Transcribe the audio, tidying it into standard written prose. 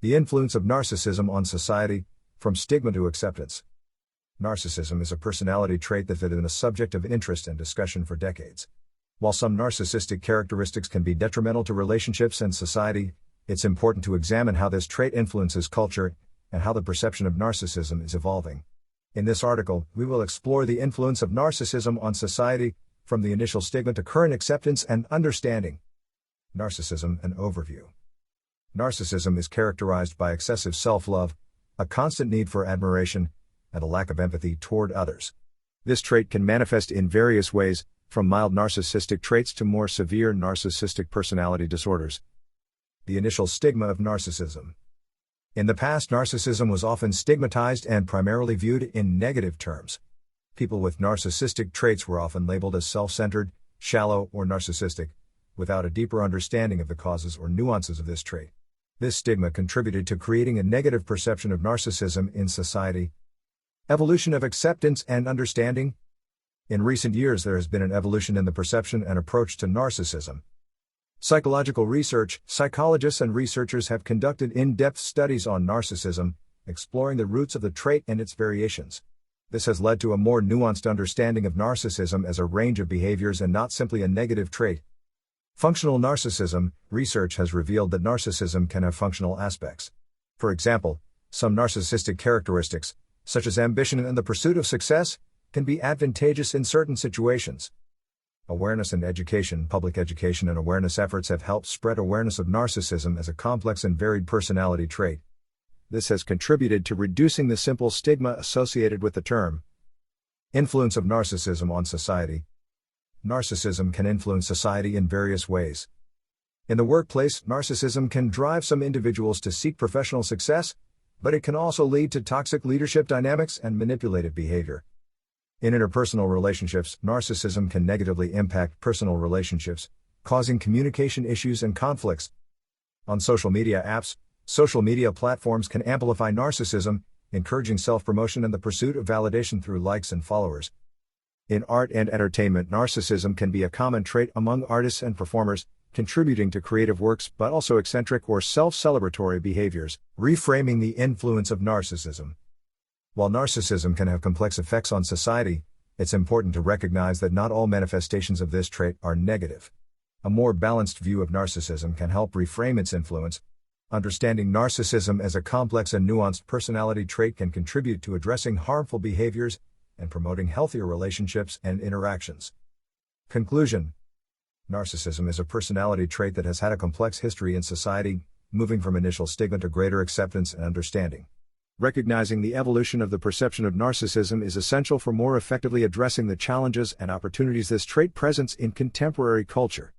The influence of narcissism on society, from stigma to acceptance. Narcissism is a personality trait that has been a subject of interest and discussion for decades. While some narcissistic characteristics can be detrimental to relationships and society, it's important to examine how this trait influences culture and how the perception of narcissism is evolving. In this article, we will explore the influence of narcissism on society, from the initial stigma to current acceptance and understanding. Narcissism, an overview. Narcissism is characterized by excessive self-love, a constant need for admiration, and a lack of empathy toward others. This trait can manifest in various ways, from mild narcissistic traits to more severe narcissistic personality disorders. The initial stigma of narcissism. In the past, narcissism was often stigmatized and primarily viewed in negative terms. People with narcissistic traits were often labeled as self-centered, shallow, or narcissistic, without a deeper understanding of the causes or nuances of this trait. This stigma contributed to creating a negative perception of narcissism in society. Evolution of acceptance and understanding. In recent years, there has been an evolution in the perception and approach to narcissism. Psychological research, psychologists and researchers have conducted in-depth studies on narcissism, exploring the roots of the trait and its variations. This has led to a more nuanced understanding of narcissism as a range of behaviors and not simply a negative trait. Functional narcissism. Research has revealed that narcissism can have functional aspects. For example, some narcissistic characteristics, such as ambition and the pursuit of success, can be advantageous in certain situations. Awareness and education. Public education and awareness efforts have helped spread awareness of narcissism as a complex and varied personality trait. This has contributed to reducing the simple stigma associated with the term. Influence of narcissism on society. Narcissism can influence society in various ways. In the workplace, narcissism can drive some individuals to seek professional success, but it can also lead to toxic leadership dynamics and manipulative behavior. In interpersonal relationships, narcissism can negatively impact personal relationships, causing communication issues and conflicts. On social media apps, social media platforms can amplify narcissism, encouraging self-promotion and the pursuit of validation through likes and followers. In art and entertainment, narcissism can be a common trait among artists and performers, contributing to creative works but also eccentric or self-celebratory behaviors. Reframing the influence of narcissism. While narcissism can have complex effects on society, it's important to recognize that not all manifestations of this trait are negative. A more balanced view of narcissism can help reframe its influence. Understanding narcissism as a complex and nuanced personality trait can contribute to addressing harmful behaviors and promoting healthier relationships and interactions. Conclusion. Narcissism is a personality trait that has had a complex history in society, moving from initial stigma to greater acceptance and understanding. Recognizing the evolution of the perception of narcissism is essential for more effectively addressing the challenges and opportunities this trait presents in contemporary culture.